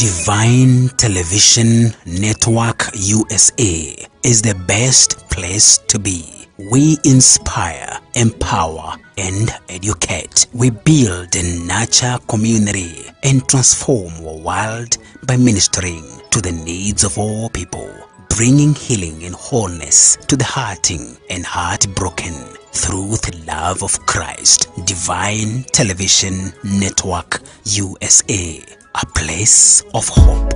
Divine Television Network USA is the best place to be. We inspire, empower, and educate. We build and nurture community and transform our world by ministering to the needs of all people, bringing healing and wholeness to the hurting and heartbroken through the love of Christ. Divine Television Network USA, a place of hope.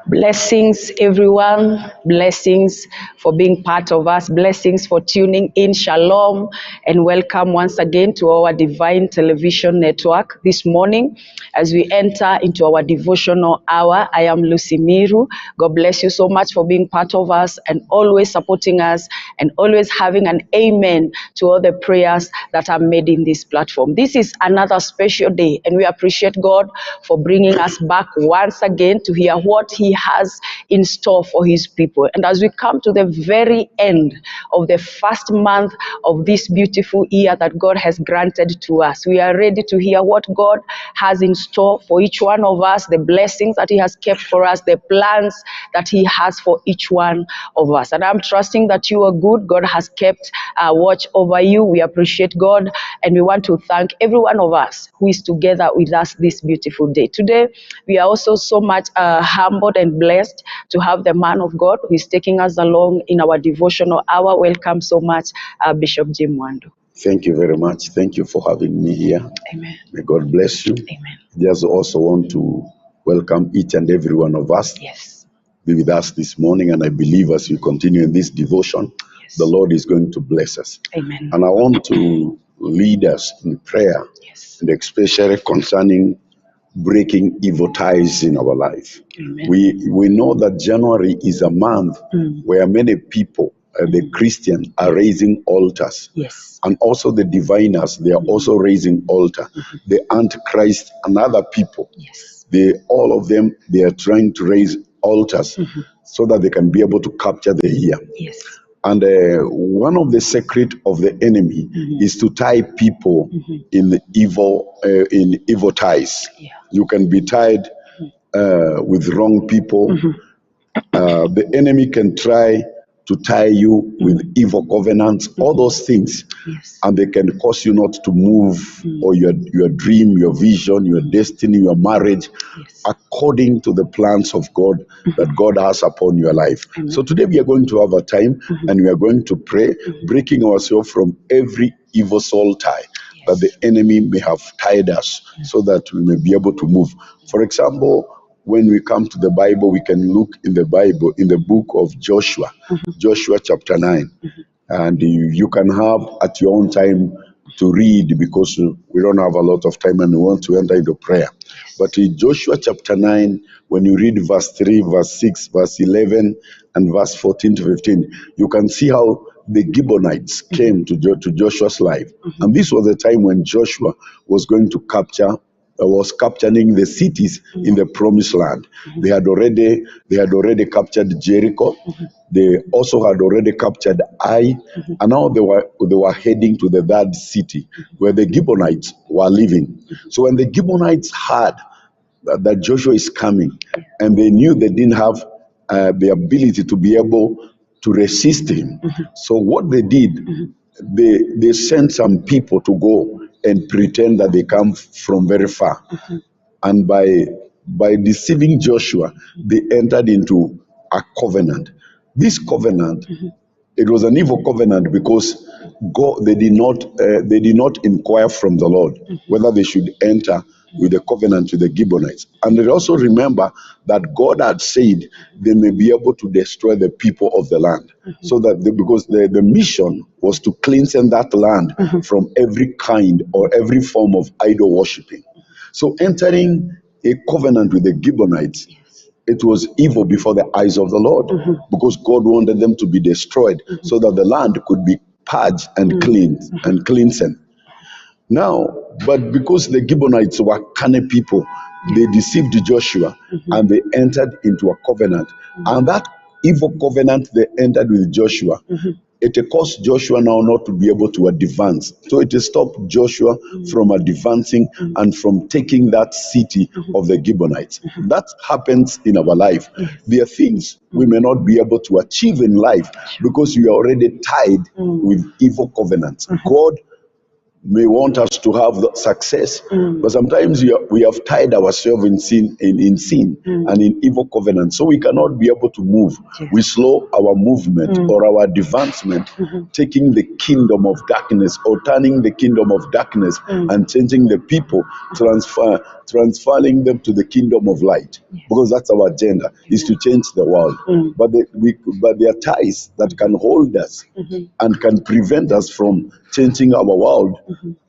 Blessings, everyone. Blessings for being part of us. Blessings for tuning in. Shalom and welcome once again to our Divine Television Network this morning as we enter into our devotional hour. I am Lucy Miru. God bless you so much for being part of us and always supporting us and always having an amen to all the prayers that are made in this platform. This is another special day and we appreciate God for bringing us back once again to hear what He has in store for His people. And as we come to the very end of the first month of this beautiful year that God has granted to us, we are ready to hear what God has in store for each one of us, the blessings that He has kept for us, the plans that He has for each one of us. And I'm trusting that you are good. God has kept watch over you. We appreciate God and we want to thank every one of us who is together with us this beautiful day. Today, we are also so much humbled and blessed to have the man of God who is taking us along in our devotional hour. Welcome so much, Bishop Jim Mwando. Thank you very much. Thank you for having me here. Amen. May God bless you. Amen. Just also want to welcome each and every one of us. Yes. Be with us this morning, and I believe as we continue in this devotion, Yes. the Lord is going to bless us. Amen. And I want to lead us in prayer, Yes. and especially concerning breaking evil ties in our life. Amen. We know that January is a month where many people, the Christians, are raising altars. Yes. And also the diviners, they are also raising altar. The Antichrist and other people, Yes. all of them, they are trying to raise altars so that they can be able to capture the year. Yes. And one of the secret of the enemy is to tie people in the evil ties. Yeah. You can be tied with wrong people. The enemy can try to tie you with evil covenants, all those things, Yes. and they can cause you not to move or your dream, your vision, your destiny, your marriage, Yes. according to the plans of God that God has upon your life. Amen. So today we are going to have a time and we are going to pray, breaking ourselves from every evil soul tie that the enemy may have tied us so that we may be able to move. For example, when we come to the Bible, we can look in the Bible, in the book of Joshua, Joshua chapter 9. And you can have at your own time to read because we don't have a lot of time and we want to enter into prayer. But in Joshua chapter 9, when you read verse 3, verse 6, verse 11, and verse 14 to 15, you can see how the Gibeonites came to Joshua's life. And this was the time when Joshua was going to was capturing the cities in the promised land. They had already captured Jericho. They also had already captured Ai, and now they were heading to the third city where the Gibeonites were living. So when the Gibeonites heard that Joshua is coming, and they knew they didn't have the ability to be able to resist him. So what they did, they sent some people to go and pretend that they come from very far. And by deceiving Joshua, they entered into a covenant. This covenant, it was an evil covenant because they did not inquire from the Lord whether they should enter with the covenant with the Gibeonites. And they also remember that God had said they may be able to destroy the people of the land. So that because the mission was to cleanse that land from every kind or every form of idol worshiping. So entering a covenant with the Gibeonites, it was evil before the eyes of the Lord because God wanted them to be destroyed so that the land could be purged and cleansed. Now, but because the Gibeonites were cunning people, they deceived Joshua and they entered into a covenant. And that evil covenant they entered with Joshua, it caused Joshua now not to be able to advance. So it stopped Joshua from advancing and from taking that city of the Gibeonites. That happens in our life. There are things we may not be able to achieve in life because we are already tied with evil covenants. God may want us to have the success, but sometimes we have tied ourselves in sin, in sin and in evil covenants, so we cannot be able to move. We slow our movement or our advancement, taking the kingdom of darkness or turning the kingdom of darkness and changing the people, transferring them to the kingdom of light, because that's our agenda, is to change the world. But there are ties that can hold us and can prevent us from changing our world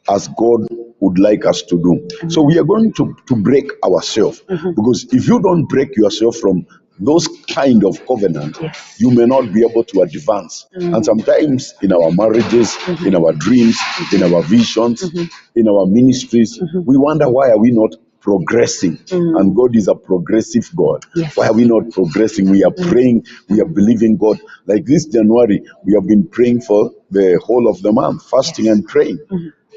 as God would like us to do. So we are going to break ourselves, because if you don't break yourself from those kind of covenant, you may not be able to advance. And sometimes in our marriages, in our dreams, in our visions, in our ministries, we wonder, why are we not progressing? And God is a progressive God. Why are we not progressing? We are praying, we are believing God. Like this January, we have been praying for the whole of the month, fasting and praying.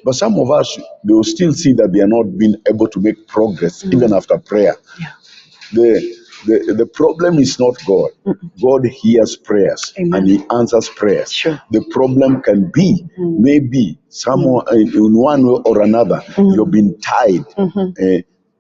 But some of us, they will still see that they are not being able to make progress even after prayer. The problem is not God. God hears prayers and He answers prayers. The problem can be maybe someone in one way or another, you've been tied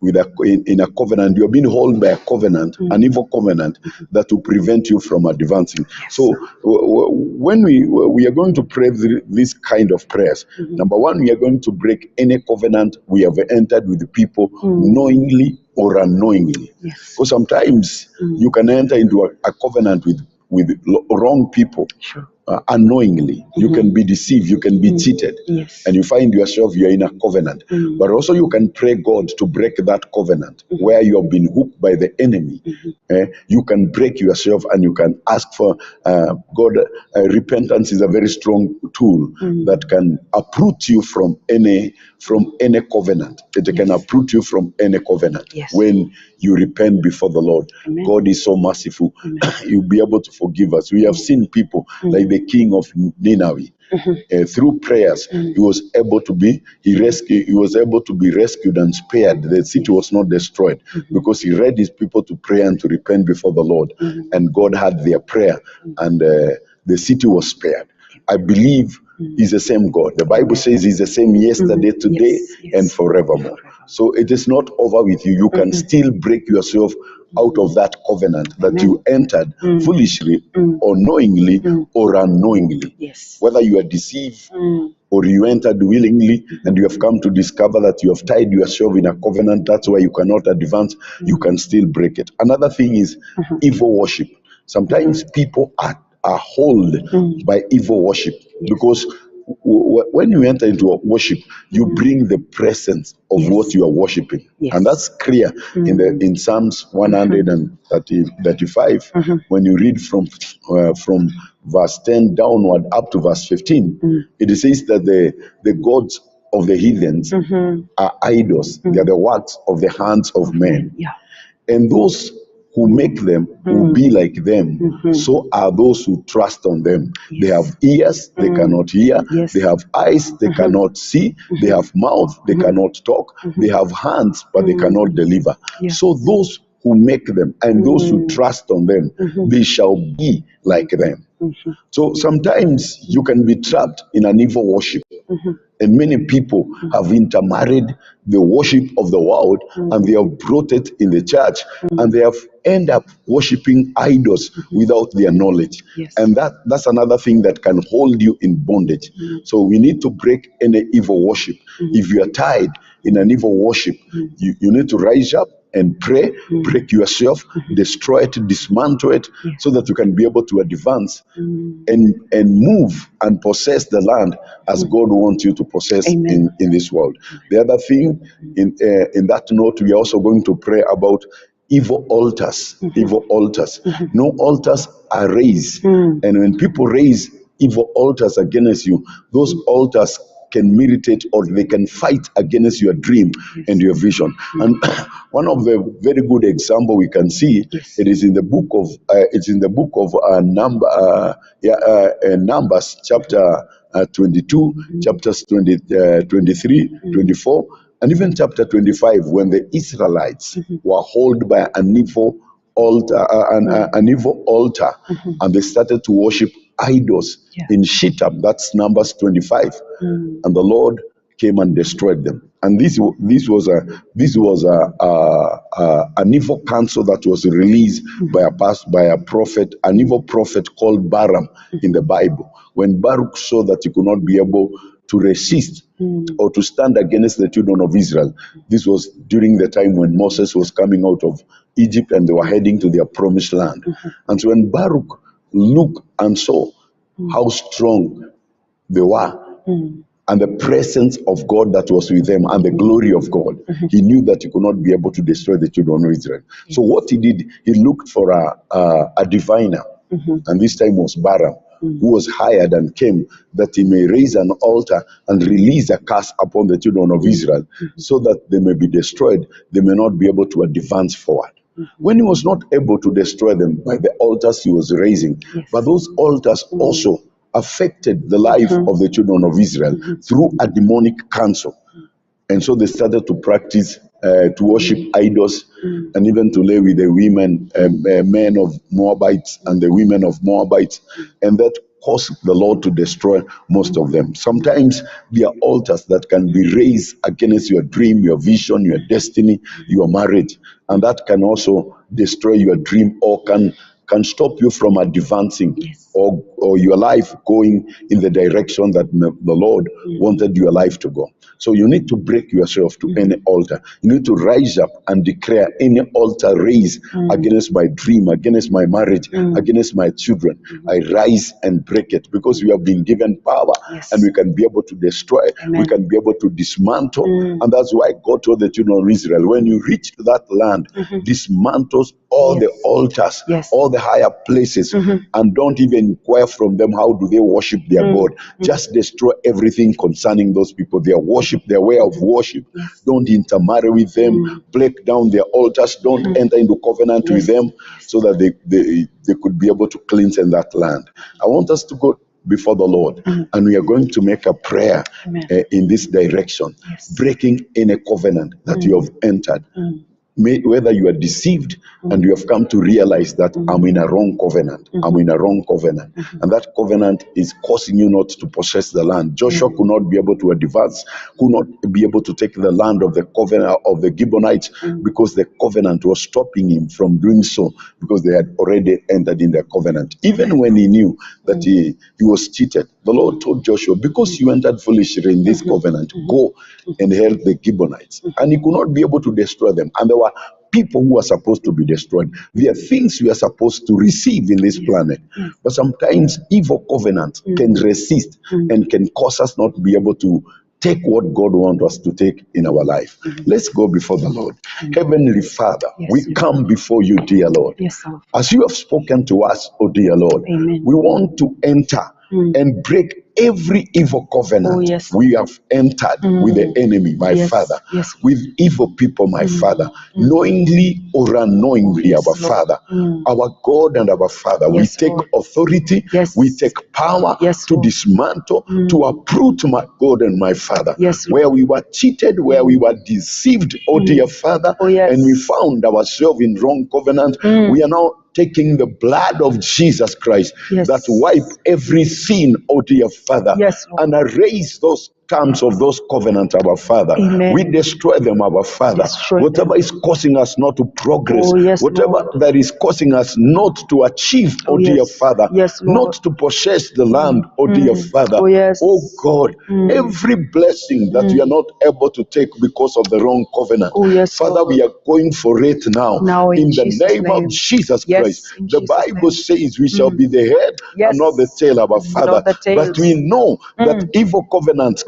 with in a covenant. You're being held by a covenant, an evil covenant that will prevent you from advancing. So when we are going to pray this kind of prayers, number one, we are going to break any covenant we have entered with the people, knowingly or unknowingly. Because sometimes you can enter into a covenant with wrong people. Unknowingly, you can be deceived, you can be cheated, and you find yourself you're in a covenant. But also you can pray God to break that covenant where you have been hooked by the enemy. You can break yourself and you can ask for God. Repentance is a very strong tool that can uproot you from any covenant. It can uproot you from any covenant when you repent before the Lord. God is so merciful. He'll be able to forgive us. We have seen people like the king of Nineveh. Through prayers, he was able to be rescued and spared. The city was not destroyed because he led his people to pray and to repent before the Lord, and God had their prayer, and the city was spared. I believe He's the same God. The Bible says He's the same yesterday, today, and forevermore. So it is not over with you. You can still break yourself out of that covenant that you entered foolishly or knowingly or unknowingly. Whether you are deceived or you entered willingly and you have come to discover that you have tied yourself in a covenant, that's why you cannot advance, you can still break it. Another thing is evil worship. Sometimes people are held by evil worship, because when you enter into a worship, you bring the presence of what you are worshiping, and that's clear in Psalms 135. When you read from verse 10 downward up to verse 15, it says that the gods of the heathens are idols; they are the works of the hands of men, and those who make them will be like them. So are those who trust on them. They have ears, they cannot hear. They have eyes, they cannot see. They have mouth, they cannot talk. They have hands, but they cannot deliver. So those who make them and those who trust on them, they shall be like them. So sometimes you can be trapped in an evil worship. And many people have intermarried the worship of the world, and they have brought it in the church, and they have end up worshiping idols without their knowledge. And that's another thing that can hold you in bondage. So we need to break any evil worship. If you are tied in an evil worship, you need to rise up and pray, break yourself, destroy it, dismantle it, so that you can be able to advance and move and possess the land as God wants you to possess in this world. The other thing, in that note, we are also going to pray about evil altars. Evil altars. No altars are raised. And when people raise evil altars against you, those altars can militate or they can fight against your dream and your vision. And one of the very good example we can see, it is in the book of Numbers chapter 22, chapters 23, 24, and even chapter 25, when the Israelites were held by an evil altar, and they started to worship idols in Shittim. That's Numbers 25, and the Lord came and destroyed them. And this was an evil counsel that was released by a prophet, an evil prophet called Balaam in the Bible. When Baruch saw that he could not be able to resist or to stand against the children of Israel. This was during the time when Moses was coming out of Egypt and they were heading to their promised land. And so when Baruch looked and saw how strong they were, and the presence of God that was with them and the glory of God, he knew that he could not be able to destroy the children of Israel. So what he did, he looked for a diviner, and this time was Balaam, who was hired and came that he may raise an altar and release a curse upon the children of Israel so that they may be destroyed, they may not be able to advance forward. When he was not able to destroy them by the altars he was raising, but those altars also affected the life of the children of Israel through a demonic counsel. And so they started to practice, to worship idols, and even to lay with the women, men of Moabites and the women of Moabites. And that caused the Lord to destroy most of them. Sometimes there are altars that can be raised against your dream, your vision, your destiny, your marriage. And that can also destroy your dream or can stop you from advancing or your life going in the direction that the Lord wanted your life to go. So you need to break yourself to any altar. You need to rise up and declare any altar raised against my dream, against my marriage, against my children. I rise and break it because we have been given power and we can be able to destroy. We can be able to dismantle. And that's why God told the children of Israel, when you reach that land, dismantles all the altars, all the higher places, and don't even inquire from them how do they worship their God. Just destroy everything concerning those people, their worship, their way of worship. Don't intermarry with them, break down their altars, don't enter into covenant with them so that they could be able to cleanse in that land. I want us to go before the Lord, and we are going to make a prayer in this direction, breaking any covenant that you have entered. Whether you are deceived and you have come to realize that I'm in a wrong covenant, I'm in a wrong covenant, and that covenant is causing you not to possess the land. Joshua could not be able to advance, could not be able to take the land of the covenant of the Gibeonites because the covenant was stopping him from doing so because they had already entered in the covenant. Even when he knew that he was cheated, the Lord told Joshua, because you entered foolishly in this covenant, go and help the Gibeonites. And he could not be able to destroy them. And there were people who are supposed to be destroyed. There are things we are supposed to receive in this planet. But sometimes evil covenants can resist and can cause us not to be able to take what God wants us to take in our life. Let's go before the Lord. Heavenly Father, we come before you, dear Lord. As you have spoken to us, oh dear Lord, we want to enter and break every evil covenant we have entered with the enemy, my Father, with evil people, my Father, knowingly or unknowingly, our Father, our God and our Father. We take authority, we take power to dismantle, to uproot, my God and my Father, where we were cheated, where we were deceived, oh dear Father, and we found ourselves in wrong covenant. We are now taking the blood of Jesus Christ that wipe every sin, oh dear Father, and erase those terms of those covenants, our Father. We destroy them, our Father. Whatever is causing us not to progress, whatever that is causing us not to achieve, oh dear Father, not to possess the land, oh dear Father. Oh God, every blessing that we are not able to take because of the wrong covenant, Father, we are going for it now in the name of Jesus Christ. The Bible says we shall be the head and not the tail, our Father. But we know that evil covenants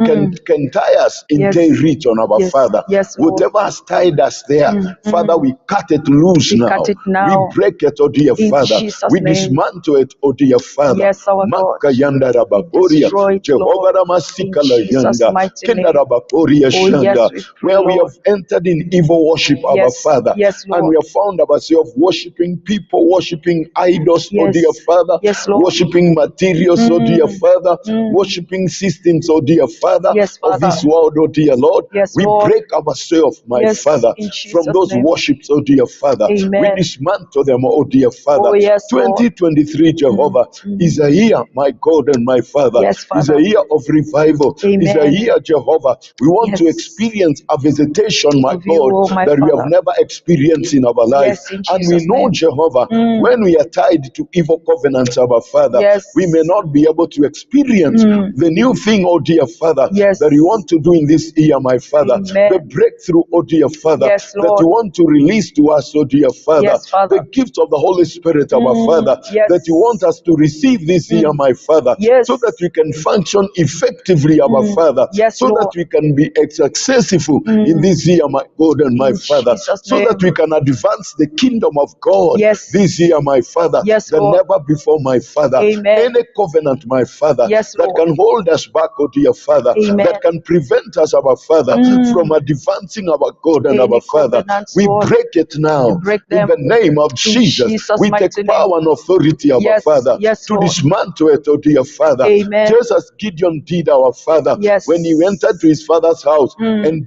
can tie us in Yes. their region, our Yes. Father. Yes, Lord. Whatever has tied us there, Father, we cut it loose We now. cut it now. We break it, oh dear In Father. Jesus' We name. dismantle it, oh dear Father. Yes, our God. Makayanda rababoria, Destroy it, Jehovah Lord. Ramasika In la Jesus' yanda, mighty Kenda name. rababoria Oh, shanda, yes, we pray, where we Lord. have entered in evil worship, our Yes. Father, Yes, and we Lord. have found ourselves worshiping people, worshiping idols, oh Yes. dear Father, Yes, Lord. worshiping materials, oh dear Father, worshiping systems, oh dear Father, Yes, of Father. this world, oh dear Lord. Yes, We Lord. break ourselves, my Yes, Father, in from Jesus' those name. worships, oh dear Father. We Amen. dismantle them, oh dear Father. Oh, yes, Lord. 2023, Jehovah, is a year, my God and my Father, Yes, is Father. a year of revival, is a Amen. year, Jehovah. We want to Yes. experience a visitation, my Of you, God, oh my that we have Father. never experienced in our life. Yes, in And we Jesus' know, name. Jehovah, when we are tied to evil covenants, our Father, Yes. we may not be able to experience the new thing, oh dear Father, Yes. that you want to do in this year, my Father. Amen. The breakthrough, oh dear Father, Yes, that Lord. you want to release to us, oh dear Father. Yes, Father. The gift of the Holy Spirit, our Father, Yes. that you want us to receive this year, my Father, Yes. so that we can function effectively, our Father, Yes, so Lord. that we can be successful in this year, my God and my In Father, Jesus' so that name. we can advance the kingdom of God Yes. this year, my Father, Yes, than Lord. never before, my Father. Amen. Any covenant, my Father, Yes, that Lord. can hold us back, oh dear Father, Amen. that can prevent us, our Father, from advancing our God and Any our Father, covenants, we Lord, break it now we break in them. the name of In Jesus. Jesus' We take mighty power name. and authority, our Yes, Father, yes, to Lord. dismantle it, oh dear Father. Amen. Just as Gideon did, our Father, Yes. when he entered to his father's house and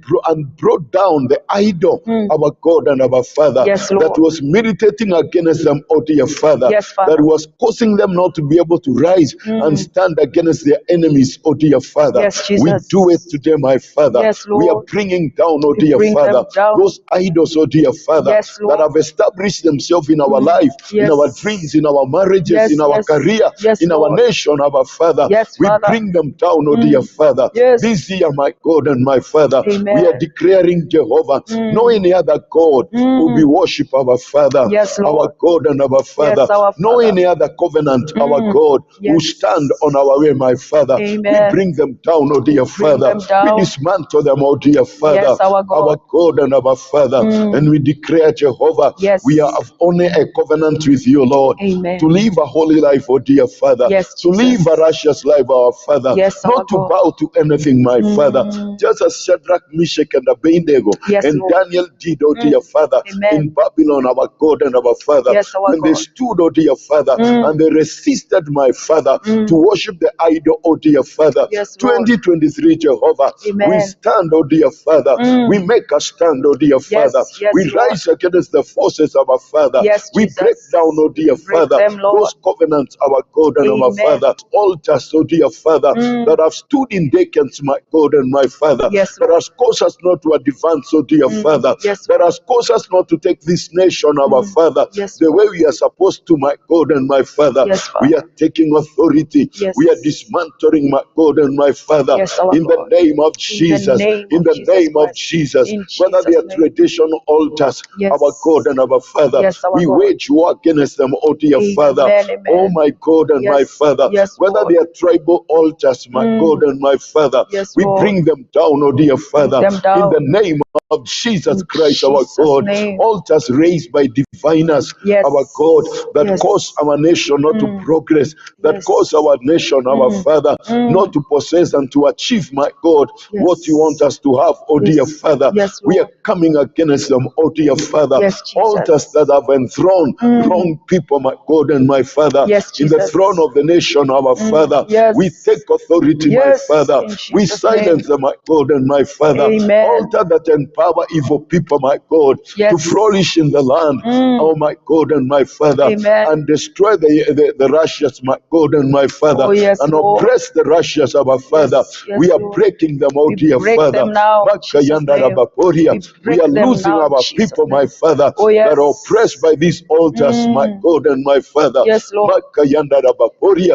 brought down the idol, our God and our Father, Yes, that Lord. was meditating against them, oh dear Father, Yes, Father. that was causing them not to be able to rise and stand against their enemies, oh dear Father. Yes, We Jesus. do it today, my Father. Yes, We are Lord. bringing down, oh We dear bring them Father, down. those idols, oh dear Father, Yes, that Lord. have established themselves in our life, in Yes. our dreams, in our marriages, Yes, in our yes. career, Yes, in our Lord. nation, our Father. Yes, We Father. bring them down, oh dear Father. Yes. This year, my God and my Father, Amen. we are declaring, Jehovah, no any other God will be worshipped, our Father, Yes, our Lord. God and our Father. Yes, our No Father. any other covenant, our God, will Yes. stand on our way, my Father. We Amen. bring them down, oh dear Bring Father. them down. We dismantle them, oh dear Father, Yes, our God. and our Father. And we declare, Jehovah, Yes. we have only a covenant with you, Lord, Amen. to live a holy life, oh dear Father, Yes, to live Jesus. a righteous life, our Father, Yes, not our to God. bow to anything, my Father, just as Shadrach, Meshach, and Abednego Yes, and Lord. Daniel did, oh dear Father, Amen. in Babylon, our God and our Father, Yes, our when they God. stood, oh dear Father, and they resisted, my Father, to worship the idol, oh dear Father. Yes, Lord. 2023, Jehovah, Amen. we stand, oh dear Father, we make a stand, oh dear Yes, Father, yes, we Lord. rise against the forces of our Father, Yes, we Jesus. break down, oh dear Break Father, them, Lord. those covenants, our God and our Amen. Father, altars, oh dear Father, that have stood in decades, my God and my Father, Yes, that Lord. has caused us not to advance, oh dear Father, Yes, that Lord. has caused us not to take this nation, our Father, Yes, the Lord. way we are supposed to, my God and my Father. Yes, We Father. are taking authority. Yes. We are dismantling, my God and my Father, Yes, our in the God. name of In the Jesus, name in of the Jesus name of Christ. Jesus. In Whether they Jesus' are name. traditional altars, Yes. our God and our Father, Yes, our we God. wage war against them, oh dear Amen, Father. amen. Oh my God and my Yes, Father, yes, whether Lord. they are tribal altars, my God and my Father, Yes, we Lord. bring them down, oh dear Father, them down. in the name of Jesus In Christ, our Jesus' God. name. Altars raised by diviners, Yes. our God, that Yes. cause our nation not to progress, that Yes. cause our nation, our Father, not to possess and to achieve, my God, what you want us to have, oh dear Yes. Father. Yes, We are Lord. coming against them, oh dear Father. Yes, Jesus. Altars that have enthroned wrong people, my God and my Father, Yes, in the Jesus. throne of the nation, our Father. Yes. We take authority, Yes, my Father. in We Jesus' silence them, my God and my Father. Amen. Altar that empower evil people, my God, Yes. to flourish in the land, oh my God and my Father, Amen. and destroy the righteous, my God and my Father, Oh, yes, and Lord. oppress the righteous, our Father. Yes, We are Lord. breaking them, oh We dear break Father. them now, in Jesus' Makayanda name. rabaporia, We We are losing our people, my Father, that are oppressed by these altars, my God and my Father. Yes, Lord.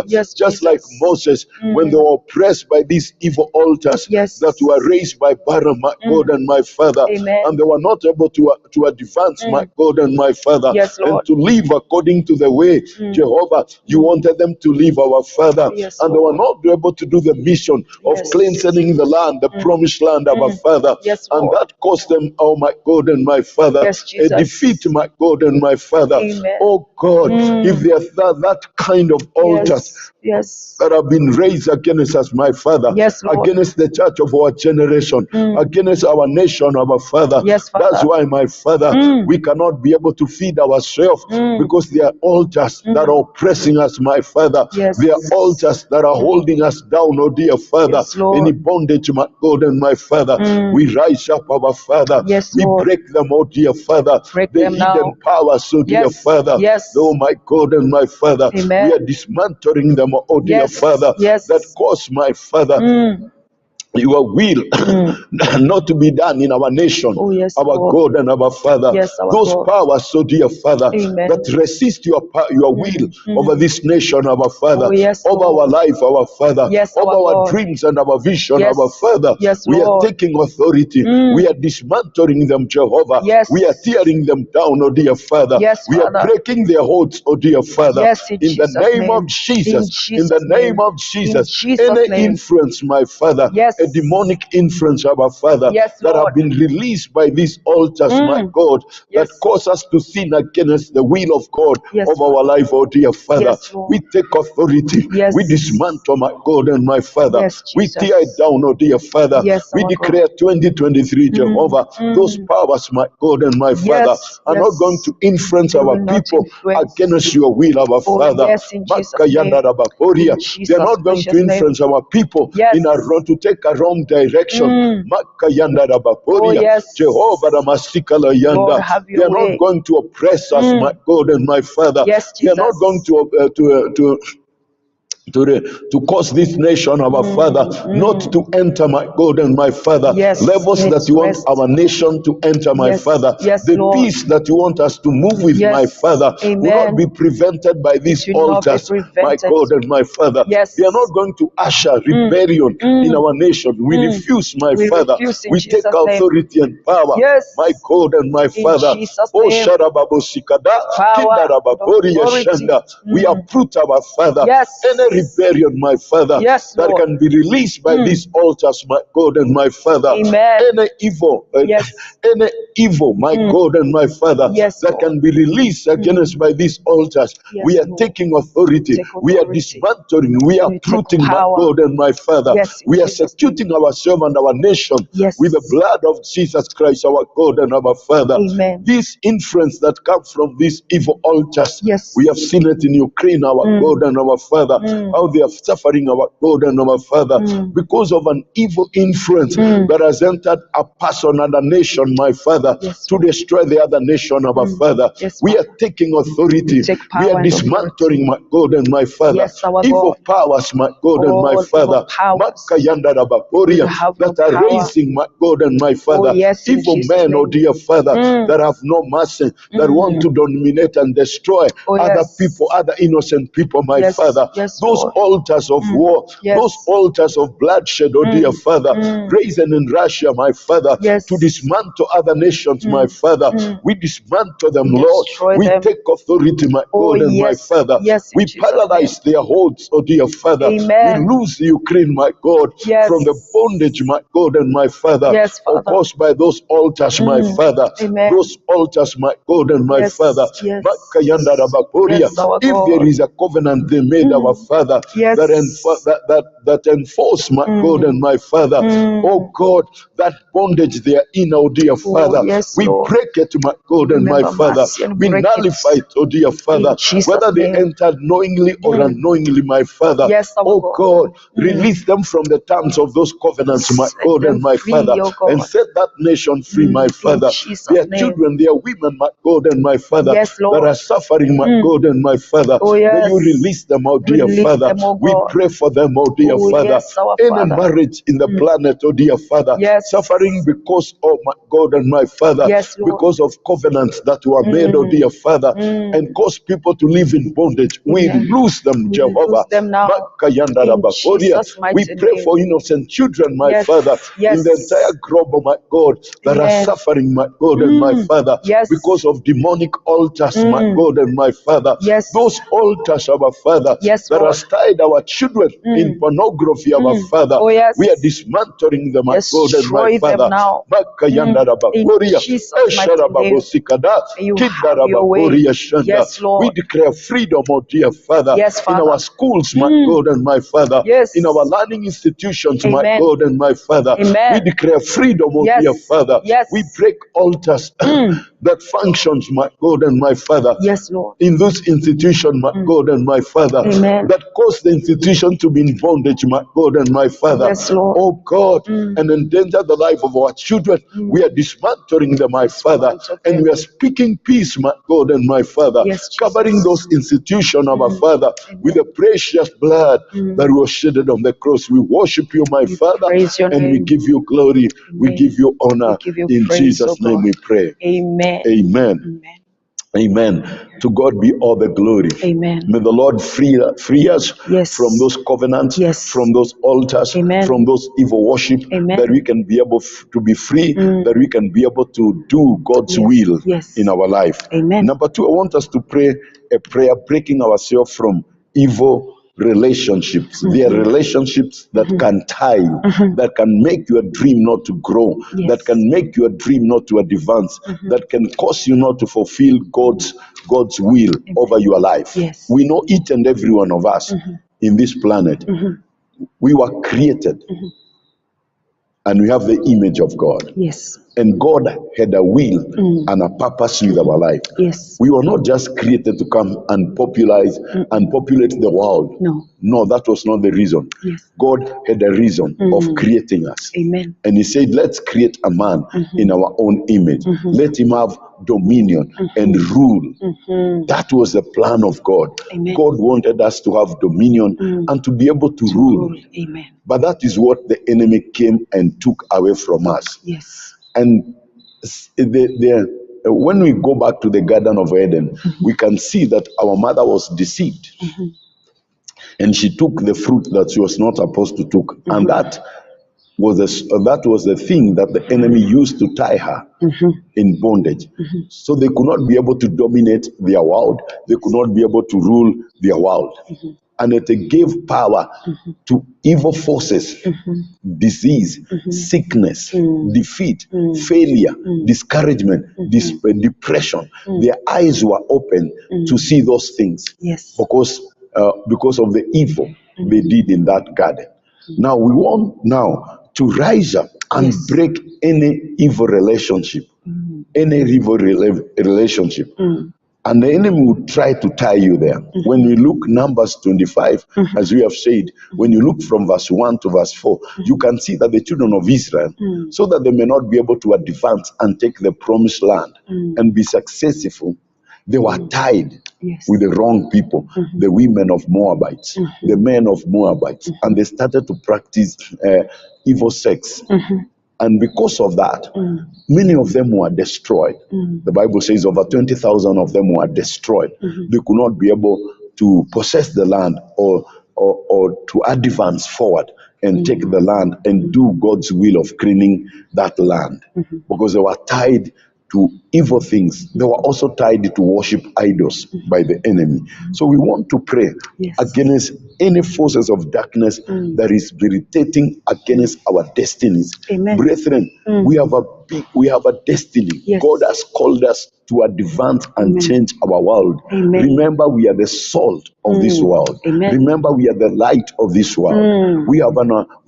Yes, just like Moses, when they were oppressed by these evil altars that were raised by Balaam, my God and my Father, and they were not able to advance, my God and my Father, and to live according to the way, Jehovah, you wanted them to live, our Father, and they were not able to do the mission of cleansing the land, the promised land, our Father, and that cost them, oh my God and my Father, a defeat, my God and my Father. Oh God, if there's that kind of altars that have been raised against us, my Father, against the church of our generation, against our nation, our Father. That's why, my Father, we cannot be able to feed ourselves because there are altars that are oppressing us, my Father. There are altars that are holding us down, oh dear Father, in bondage, my God and my Father. We rise up, our Father. We break them, oh dear Father. The hidden powers, oh dear Father. Oh my God and my Father. We are dismantling them, oh dear Father. That cause, my Father, your will not to be done in our nation, our God and our Father. Those powers, so dear Father, that resist your will over this nation, our Father, over our life, our Father, over our dreams and our vision, our Father. We are taking authority. We are dismantling them, Jehovah. We are tearing them down, oh dear Father. We are breaking their holds, oh dear Father. In the name of Jesus, in the name of Jesus, any influence, my Father, a demonic influence, our Father, that have been released by these altars, my God, that cause us to sin against the will of God of our life, oh dear Father. We take authority. We dismantle, my God and my Father. We tear it down, oh dear Father. We declare 2023, Jehovah, those powers, my God and my Father, are not going to influence our people against your will, our Father. They are not going to influence our people in a to take a wrong direction. Jehovah, they are not going to oppress us, my God and my Father. They are not going to cause this nation, our Father, not to enter, my God and my Father, levels that you want our nation to enter, my Father. The peace that you want us to move with, my Father, will not be prevented by these altars, my God and my Father. They are not going to usher rebellion in our nation. We refuse, my Father. We take authority and power, my God and my Father. Oh, Sharababosikada, Kindarababori Shanda. We uproot, our Father, any rebellion, my Father, that can be released by these altars, my God and my Father. Any evil, my God and my Father, that can be released against by these altars. We are taking authority. We are dismantling. We are uprooting, my God and my Father. We are securing ourselves and our nation with the blood of Jesus Christ, our God and our Father. This influence that comes from these evil altars, we have seen it in Ukraine, our God and our Father, how they are suffering, our God and our Father, because of an evil influence that has entered a person and a nation, my Father, to destroy the other nation, our Father. We are taking authority. We are dismantling, my God and my Father, evil powers, my God and my Father, that are raising, my God and my Father, evil men, oh dear Father, that have no mercy, that want to dominate and destroy other people, other innocent people, my Father. Those altars of war, those altars of bloodshed, oh dear Father, raised in Russia, my Father, to dismantle other nations, my Father. We dismantle them, Lord. We take authority, my God and my Father. We paralyze their holds, oh dear Father. We lose Ukraine, my God, from the bondage, my God and my Father, caused by those altars, my Father. Those altars, my God and my Father. If there is a covenant they made, our Father, that enforce, my God and my Father, oh God, that bondage they are in, oh dear Father, we break it, my God and my Father. We nullify it, oh dear Father, whether they entered knowingly or unknowingly, my Father. Oh God, release them from the terms of those covenants, my God and my Father, and set that nation free, my Father. Their children, their women, my God and my Father, that are suffering, my God and my Father. May you release them, oh dear Father. Father. them, oh We God. pray for them, oh dear Oh, Father. yes, our Any Father. marriage in the planet, oh dear Father, Yes. suffering because, oh my God and my Father, Yes, Lord. because of covenants that were made, oh dear Father, and cause people to live in bondage. We Amen. lose them, We Jehovah. lose them now. Makayanda In Rabakoria. Jesus' mighty We pray name. for innocent children, my Yes, Father, yes. in the entire globe, oh my God, that are Amen. suffering, my God and my Father, Yes. because of demonic altars, my God and my Father. Yes. Those altars, our Father, Yes, that Lord. has tied our children in pornography, our Father. Oh, yes. We are dismantling them, my God and my Destroy them Father. now. Makayanda In Rabakoria. Jesus' mighty name. Esharabagosikada. May you Kinda have your way. Rabakoria Shanda. Yes, Lord. We declare freedom, oh dear Father, Yes, in Father. our schools, my God and my Father, Yes. in our learning institutions, my Amen. God and my Father. Amen. We declare freedom, oh Yes. dear Father. Yes. We break altars that functions, my God and my Father, Yes, Lord. in those institutions, my God and my Father, Amen. that cause the institution to be in bondage, my God and my Father. Yes, Lord. Oh God, and endanger the life of our children. We are dismantling them, my Father, Dismantle and them. we are speaking peace, my God and my Father, Yes, Jesus. covering those institutions, our Father, with the precious blood that was shedded on the cross. We worship you, my Father, praise your and we name. give you glory. We Amen. give you honor. We give you In praise, Jesus' oh name God. we pray. Amen. Amen. Amen. Amen. To God be all the glory. Amen. May the Lord free us Yes. from those covenants, Yes. from those altars, Amen. from those evil worship, Amen. that we can be able to be free, that we can be able to do God's Yes. will Yes. in our life. Amen. Number two, I want us to pray a prayer breaking ourselves from evil relationships. There are relationships that can tie you, that can make your dream not to grow, Yes. that can make your dream not to advance, that can cause you not to fulfill God's will over your life. Yes. We know each and every one of us in this planet, we were created and we have the image of God. Yes. And God had a will and a purpose with our life. Yes. We were not just created to come and populate the world. No. No, that was not the reason. Yes. God had a reason of creating us. Amen. And he said, let's create a man in our own image. Let him have dominion and rule. That was the plan of God. Amen. God wanted us to have dominion and to be able to rule. Amen. But that is what the enemy came and took away from us. Yes. And when we go back to the Garden of Eden, we can see that our mother was deceived. And she took the fruit that she was not supposed to take. And that was the thing that the enemy used to tie her in bondage. So they could not be able to dominate their world. They could not be able to rule their world. And it gave power to evil forces, disease, sickness, defeat, failure, discouragement, depression. Their eyes were open to see those things. Yes. Because of the evil they did in that garden. Now we want to rise up and break any evil relationship, any evil relationship. And the enemy will try to tie you there. When we look Numbers 25, as we have said, when you look from verse 1 to verse 4, you can see that the children of Israel, so that they may not be able to advance and take the promised land and be successful, they were tied with the wrong people, the women of Moabites, the men of Moabites, and they started to practice evil sex. And because of that, many of them were destroyed. The Bible says over 20,000 of them were destroyed. They could not be able to possess the land or to advance forward and take the land and do God's will of cleaning that land, because they were tied to evil things. They were also tied to worship idols by the enemy. So we want to pray against any forces of darkness that is irritating against our destinies. Amen. Brethren, we have a destiny. Yes. God has called us to advance and change our world. Amen. Remember, we are the salt of this world. Amen. Remember, we are the light of this world. We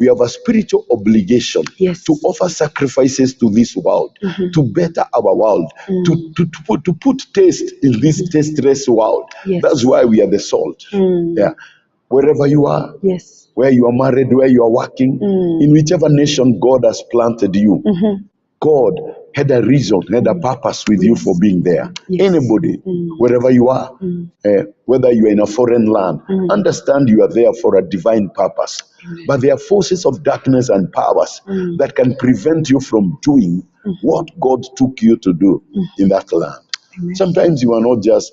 have a spiritual obligation to offer sacrifices to this world, to better our world, to put taste in this tasteless world. Yes. That's why we are the salt. Yeah. Wherever you are, where you are married, where you are working, in whichever nation God has planted you, God had a reason, had a purpose with you for being there. Yes. Anybody, wherever you are, whether you are in a foreign land, understand you are there for a divine purpose. But there are forces of darkness and powers that can prevent you from doing what God took you to do in that land. Sometimes you are not just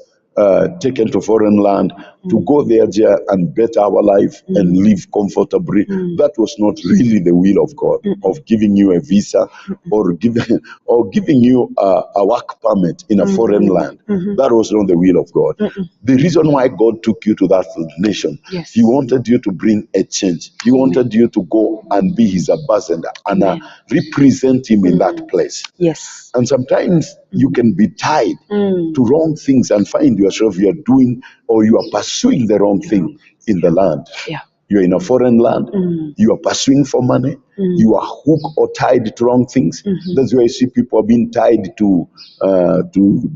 taken to foreign land to go there and better our life and live comfortably. That was not really the will of God, of giving you a visa or giving you a work permit in a foreign land. That was not the will of God. The reason why God took you to that nation, He wanted you to bring a change. He wanted you to go and be His ambassador and represent Him in that place. Yes. And sometimes you can be tied to wrong things and find yourself you are doing or you are pursuing the wrong thing in the land. Yeah. You're in a foreign land, you are pursuing for money, you are hooked or tied to wrong things. That's why you see people are being tied to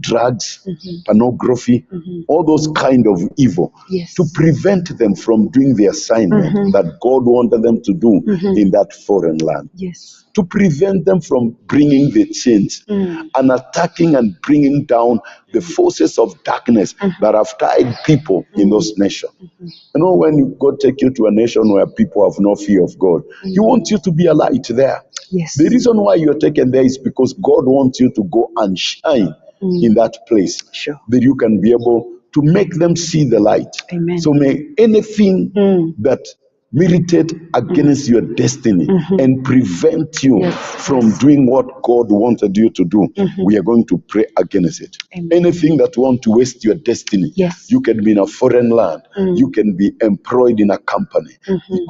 drugs, pornography, all those kind of evil, to prevent them from doing the assignment that God wanted them to do in that foreign land. Yes. To prevent them from bringing the change and attacking and bringing down the forces of darkness that have tied people in those nations. You know, when God take you to a nation where people have no fear of God, He wants you to be a light there. Yes. The reason why you're taken there is because God wants you to go and shine in that place. Sure. That you can be able to make them see the light. Amen. So may anything that militate against your destiny and prevent you from doing what God wanted you to do, we are going to pray against it. Amen. Anything that want to waste your destiny, you can be in a foreign land, you can be employed in a company.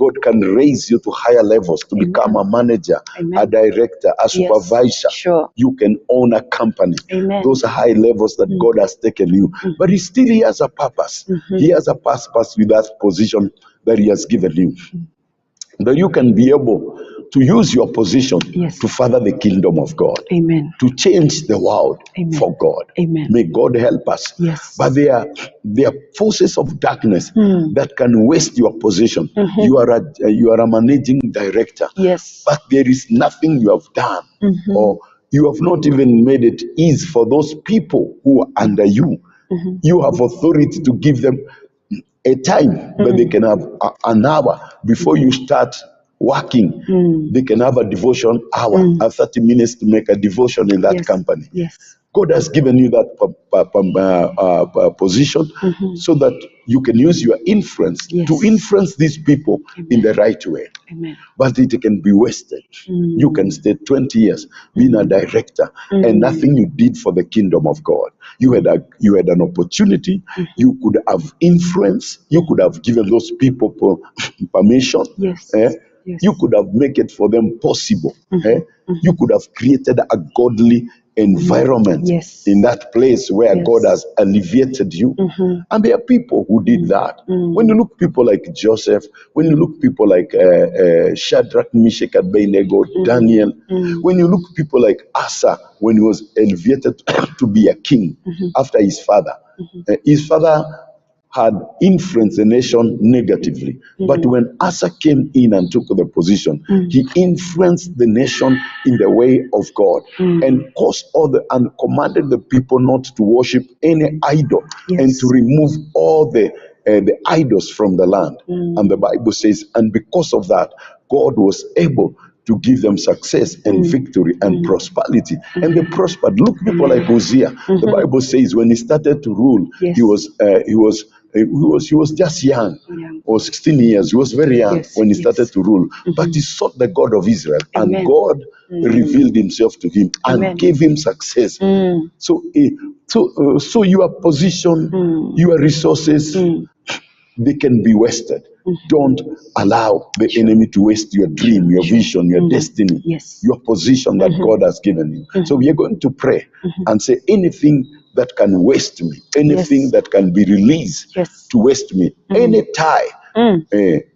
God can raise you to higher levels to become a manager, a director, a supervisor. Sure. You can own a company. Amen. Those are high levels that God has taken you. But He still has a purpose. He has a purpose with that position that He has given you. That you can be able to use your position to further the kingdom of God. Amen. To change the world for God. Amen. May God help us. Yes. But there are forces of darkness that can waste your position. You are a managing director. Yes. But there is nothing you have done, or you have not even made it easy for those people who are under you. You have authority to give them a time that they can have an hour before you start working. They can have a devotion hour, 30 minutes to make a devotion in that company. Yes. God has given you that position so that you can use your influence to influence these people in the right way. Amen. But it can be wasted. You can stay 20 years being a director and nothing you did for the kingdom of God. You had an opportunity. You could have influence. You could have given those people permission. Yes. Yes. You could have made it for them possible. You could have created a godly environment in that place where God has alleviated you. And there are people who did that. When you look people like Joseph, when you look people like Shadrach, Meshach, Abednego, Daniel, when you look people like Asa, when he was elevated to be a king after his father had influenced the nation negatively. But when Asa came in and took the position, he influenced the nation in the way of God and caused and commanded the people not to worship any idol and to remove all the idols from the land. And the Bible says, and because of that, God was able to give them success and victory and prosperity. And they prospered. Look, people like Hosea. The Bible says when he started to rule, he was just young, or 16 years. He was very young when he started to rule. But he sought the God of Israel, and God revealed Himself to him and gave him success. So your position, your resources, they can be wasted. Don't allow the enemy to waste your dream, your vision, your destiny, your position that God has given you. So we are going to pray and say anything that can waste me, anything that can be released to waste me, any tie,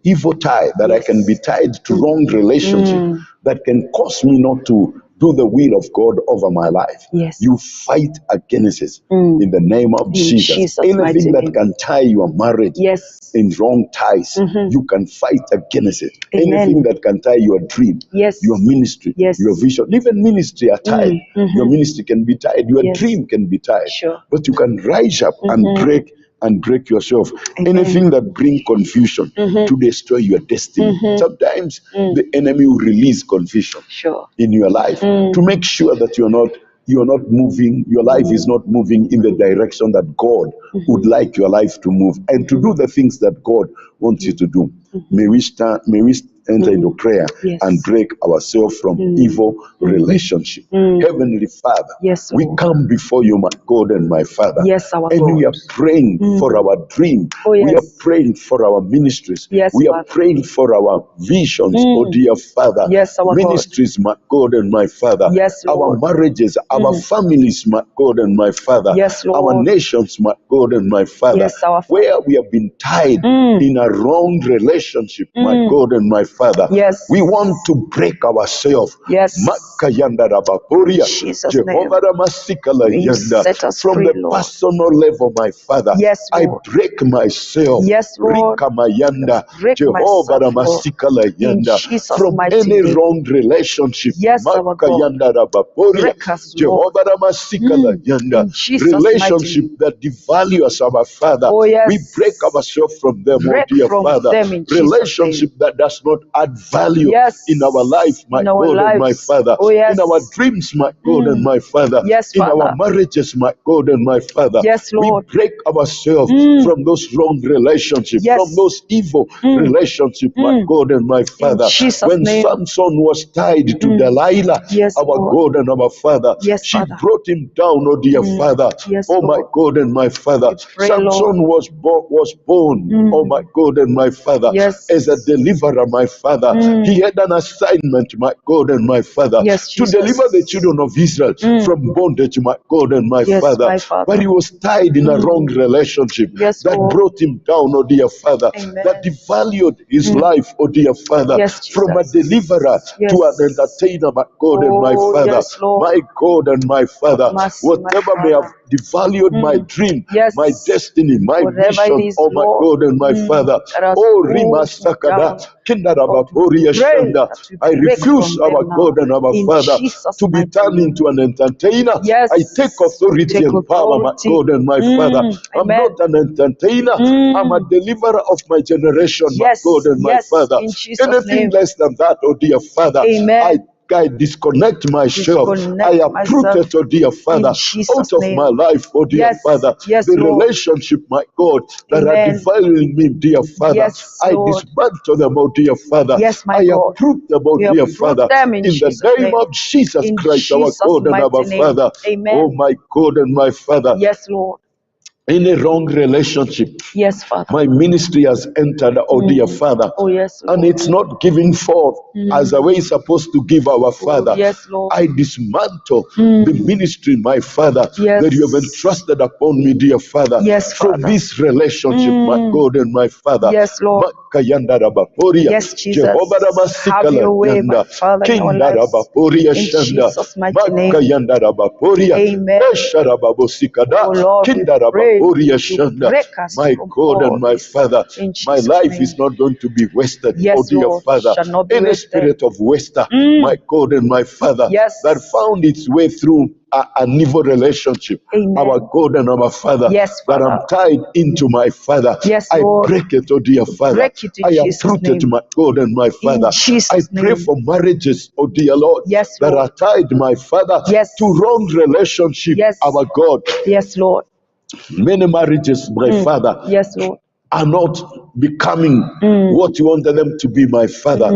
evil tie that I can be tied to wrong relationship that can cause me not to do the will of God over my life. Yes. You fight against it in the name of Jesus. Anything that can tie your marriage Yes. in wrong ties, you can fight against it. Amen. Anything that can tie your dream, Yes. your ministry, Yes. your vision, even ministry are tied. Your ministry can be tied, your Yes. dream can be tied. Sure. But you can rise up and break yourself. Amen. Anything that bring confusion to destroy your destiny. Sometimes the enemy will release confusion Sure. in your life to make sure that you're not moving, your life is not moving in the direction that God would like your life to move, and to do the things that God wants you to do. May we enter into prayer Yes. and break ourselves from evil relationship. Heavenly Father, Yes, we Lord. come before you, my God and my Father. Yes, our and God. we are praying for our dream. Oh, yes. We are praying for our ministries. Yes, we are Father. praying for our visions, oh dear Father. Yes, our God. Ministries, my God and my Father. Yes, our Lord. marriages, our families, my God and my Father. Yes, Lord. Our nations, my God and my Father. Yes, our Father. Where we have been tied in a wrong relationship, my God and my Father. Yes. We want to break ourselves. Yes. Makayanda rabaporia. Jesus' Jehovah name. Ramasikala May you yanda. set us From free, the Lord. personal level, my Father. Yes, I Lord. break myself. Yes, Lord. Rikamayanda. Break Jehovah myself, Lord. Ramasikala In yanda. Jesus' From mighty any name. wrong relationship. Yes, our God. Makayanda rabaporia. Break us, Lord. Jehovah Ramasikala yanda. In Jesus' mighty Relationship name. that devalue us, our Father. Oh, yes. We break ourselves from them, oh Break dear from Father. them in Jesus' Relationship that does not add value Yes. in our life, my In our God and my lives. Father. Oh, yes. In our dreams, my God and my Father. Yes, in our Father. marriages, my God and my Father. Yes, Lord. We break ourselves from those wrong relationships, Yes. from those evil relationships, my God and my Father. Jesus' When name. Samson was tied to Delilah, Yes, our Lord. God and our Father, Yes, she Father. brought him down, oh dear Father. Yes, Oh my Lord. God and my Father. We pray, Samson was born, oh my God and my Father, Yes. as a deliverer, my Father. He had an assignment, my God and my Father, Yes, to Jesus. deliver the children of Israel from bondage, my God and my Yes, Father. my Father. But he was tied in a wrong relationship Yes, that Lord. brought him down, oh dear Father, Amen. that devalued his life, oh dear Father, Yes, from a Jesus. deliverer Yes. to an entertainer, my God and my Oh, Father. yes, Lord. My God and my Father, Mercy, my whatever may Father. have devalued my dream, Yes. my destiny, my Whatever vision, it is, oh my Lord, God and my Father. that has Oh, pulled Rima me Sakada, down. Lord, Kindarabaporia we pray Shanda. that we I break refuse, from our them now. God and our In Father, Jesus' to be mighty turned name. into an entertainer. Yes. I take authority Take and power, my authority. God and my Father. I'm Amen. not an entertainer. I'm a deliverer of my generation, Yes. my God and my Yes. Father. In Jesus' Anything name. less than that, oh dear Father, Amen. I disconnect myself. Disconnect I uproot myself it, oh dear Father, in Jesus' out of name. my life, oh dear Yes. Father. Yes, The Lord. relationship, my God, that are Amen. defiling me, dear Father. Yes, I Lord. dismantle them, oh dear Father. Yes, my I God. uproot them, oh We dear uproot Father. them in the Jesus' name name. of Jesus In Christ, our Jesus' God and our mighty name. Father. Amen. Oh my God and my Father. Yes, Lord. In a wrong relationship, Yes, Father. my ministry has entered, oh dear Father. Oh, yes, Lord. And it's not giving forth as the way it's supposed to give our Father. Yes, Lord. I dismantle the ministry, my Father, Yes. that you have entrusted upon me, dear Father. Yes, from Father. this relationship, my God and my Father. Yes, Lord. Makayanda rabaporia. Yes, Jesus. Jehovah Have ramasikala your way, my yanda. Father, in our Kinda lives. rabaporia In shanda. Jesus' mighty name. Makayanda rabaporia. Amen. Esha rababosikada. Oh, Lord, we Kinda pray rabaporia you shanda. break us My from God all and my this. Father, In my Jesus' life name. is not going to be wasted, Yes, oh dear Lord, Father. shall not be Any wasted. spirit of waster, my God and my Father, Yes. that found its way through an evil relationship, Amen. our God and our Father, Yes, that Father. I'm tied into my Father. Yes, I Lord. break it, oh dear Father. Break it in I Jesus' uproot it, name. my God and my Father. Jesus' I pray name. for marriages, oh dear Lord, Yes, that Lord. are tied, my Father, Yes. to wrong relationship, Yes. our God. Yes, Lord. Many marriages, my Father, Yes, Lord. are not becoming what you wanted them to be, my Father,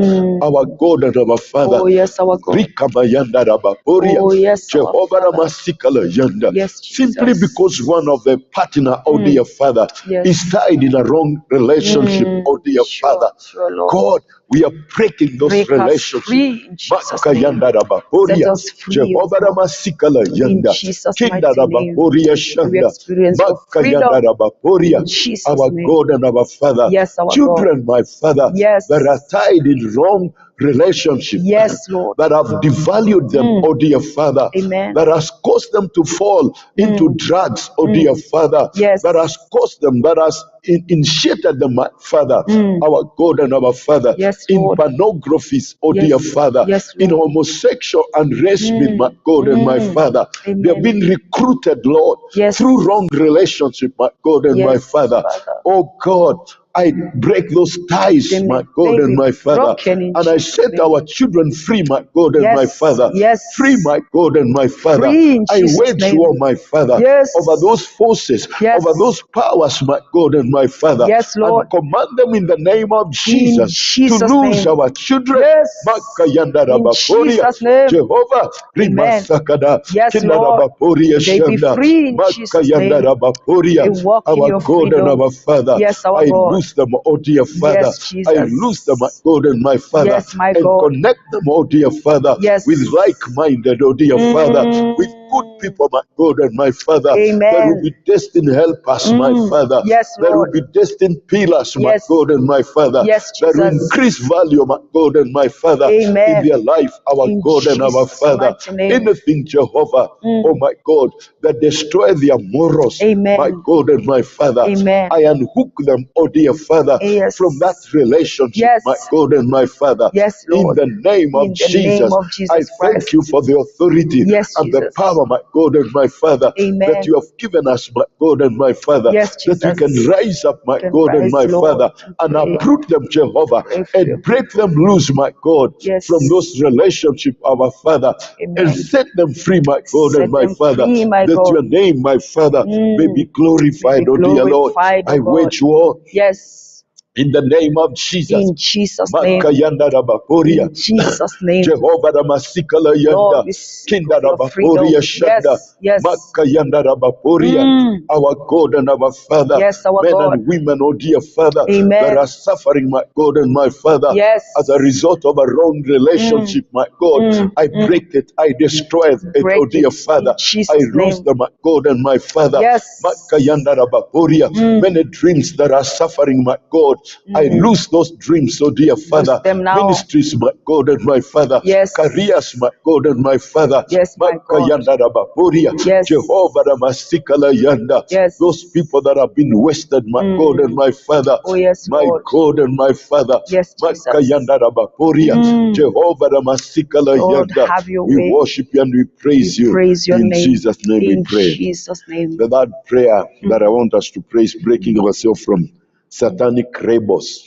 our God and our Father. Oh, yes, our God. Rikamayanda rabaporia. Oh, yes, our Jehovah Father. Ramasikala yanda. Yes, Simply Jesus. because one of the partner, oh dear Father, Yes. is tied in a wrong relationship, oh dear Father. Sure, Lord. God, we are breaking those Break us relationships. free in Jesus' Makayanda name. rabaporia. Set us free, Jehovah oh God. Ramasikala In yanda. Jesus' Kinda mighty name. rabaporia May we shanda. experience your Makayanda freedom. rabaporia. In Jesus' Our name. God and our Father. Yes, our Children, my Father, Yes. that are tied in wrong relationship Yes, Lord. that have devalued them, oh dear Father, Amen. that has caused them to fall into drugs, oh dear Father, Yes. that has caused them, that has initiated them, my Father, our God and our Father, Yes, in Lord. pornographies, oh Yes. dear Father, Yes, in Lord. homosexual and racism, my God and my Father. Amen. They have been recruited, Lord, Yes. through wrong relationship, my God and my Yes, Father. Father. Oh God, I break those ties, They my may God and be my Father, broken in and I Jesus' set name. our children free, my God and my Yes, Father. yes. Free, my God and my Father. Free in I Jesus' wage name. war, my Father, Yes. over those forces, Yes. over those powers, my God and my Father, Yes, Lord. and command them in the name of Jesus to Jesus' lose name. our children. Yes. Makayanda In rabaporia. Jesus' name. Jehovah, Amen. rimasakada, Yes, kinda Lord. rabaporia They be shanda, free in Jesus' makayanda name. rabaporia. They walk in Our your God and freedom. our Father, Yes, our I God. lose them, oh dear Father. Yes, I Jesus. lose them, my God and my Father, Yes, my and God. connect them, oh dear Father, Yes. with like-minded, oh dear Father, with good people, my God and my Father. There will Amen. be destined helpers, my Father. Yes, There will Lord. be destined pillars, my Yes. God and my Father. Yes, That will Jesus. increase value, my God and my Father, in Amen. their life, our In God and our Jesus' Father. mighty name. Anything, Jehovah, oh my God, that destroy their morals, Amen. my God and my Father. Amen. I unhook them, oh dear Father, Yes. from that relationship, Yes. my God and my Father. Yes, In Lord. the name of In the name Jesus, of I Jesus thank Christ. you for the authority Yes, and the Jesus. power, my God and my Father, Amen. that you have given us, my God and my Father, Yes, that we can Jesus. rise up, my Can God and rise, my Lord, Father, and pray. uproot them, Jehovah, Pray for your and break people. them loose, my God, Yes. from those relationships, our Father, Amen. and set them free, my God Set and my them Father, free, my that God. your name, my Father, may be glorified, May be oh dear Lord. glorified, oh I God. wage war Yes. in the name of Jesus. In Jesus' name. Makayanda rabaporia. In Jesus' name. Jehovah Ramasikala Lord, yanda. we seek Kinda of your freedom. rabaporia shanda. Yes. Yes. Makayanda rabaporia. Our God and our Father. Yes, our Men God. and women, oh dear Father, Amen. that are suffering, my God and my Father, Yes. as a result of a wrong relationship, my God. I break it, I destroy it, Break oh dear it Father. in Jesus' I lose name. them, my God and my Father. Yes. Makayanda rabaporia. Many dreams that are suffering, my God. I lose those dreams, oh dear Father. them now. Ministries, my God and my Father. Yes. Careers, my God and my Father. Yes, my God. Makayanda rabaporia. Yes. Jehovah Ramasikala yanda. Yes. Those people that have been wasted, my God and my Father. Oh, yes, My Lord. God and my Father. Yes, Jesus. Makayanda rabaporia. Jehovah Ramasikala Lord, yanda. have your We way. worship you and we praise We you. praise your In name. Jesus' name we In pray. Jesus' name. The third prayer that I want us to pray is breaking ourselves from satanic rebels.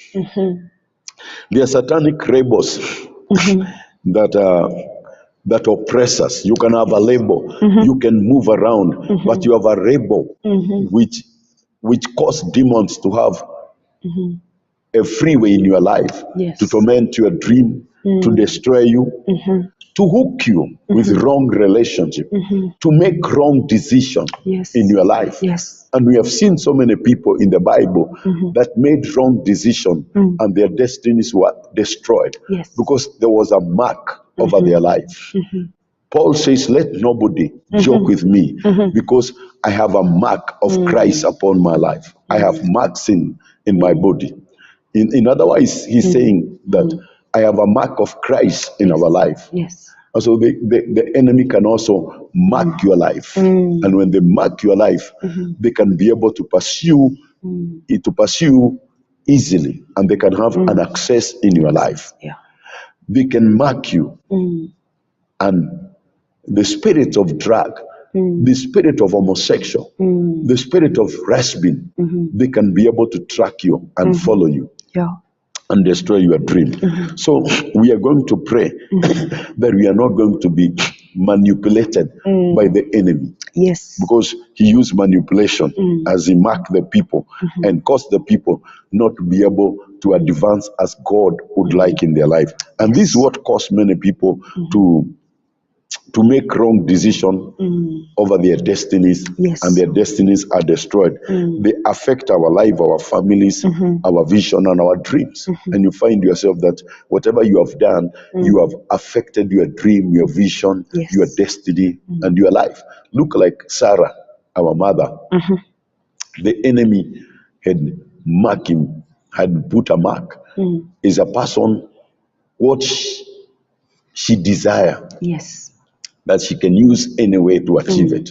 There are satanic rebels that oppress us. You can have a label, you can move around, but you have a rebel which cause demons to have a freeway in your life, Yes. to torment your dream, to destroy you, to hook you with wrong relationship, to make wrong decision Yes. in your life. Yes. And we have seen so many people in the Bible that made wrong decision and their destinies were destroyed Yes. because there was a mark over their life. Paul says, let nobody joke with me because I have a mark of Christ upon my life. I have marks in my body. In other words, he's saying that I have a mark of Christ in our life. Yes. And so the enemy can also mark your life. And when they mark your life, they can be able to pursue easily, and they can have an access in your life. Yeah. They can mark you. And the spirit of drug, the spirit of homosexual, the spirit of rasping, they can be able to track you and follow you. Yeah. And destroy your dream. So we are going to pray that we are not going to be manipulated by the enemy. Yes. Because he used manipulation as he marked the people and caused the people not to be able to advance as God would like in their life. And this is what caused many people to make wrong decision over their destinies, Yes. and their destinies are destroyed. They affect our life, our families, our vision, and our dreams. And you find yourself that whatever you have done, you have affected your dream, your vision, Yes. your destiny, and your life. Look like Sarah, our mother. The enemy had marked him, had put a mark. Is a person what she desire, Yes. that she can use any way to achieve it.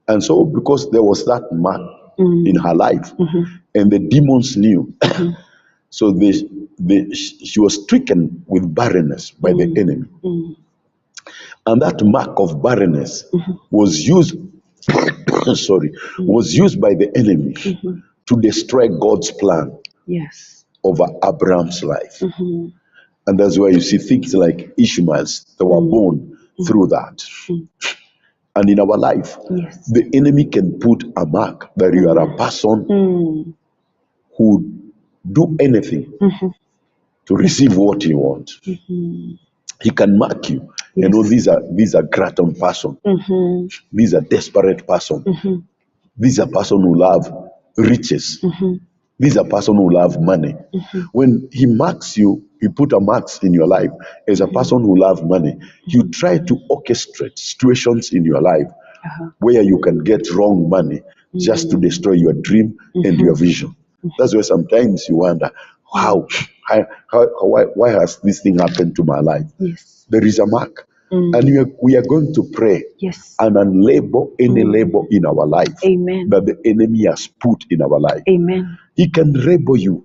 And so because there was that mark in her life, and the demons knew, so she was stricken with barrenness by the enemy. And that mark of barrenness was used, was used by the enemy to destroy God's plan Yes. over Abraham's life. And that's why you see things like Ishmael's that were born through that. And in our life, Yes. the enemy can put a mark that you are a person who do anything to receive what you want. He can mark you. Yes. You know, these are glutton person. These are desperate person. These are person who love riches. These are person who love money. When he marks you, he put a marks in your life as a person who love money. You try to orchestrate situations in your life where you can get wrong money just to destroy your dream and your vision. That's why sometimes you wonder, why has this thing happened to my life? Yes. There is a mark. And we are going to pray Yes. and unlabel any label in our life Amen. that the enemy has put in our life. Amen. He can label you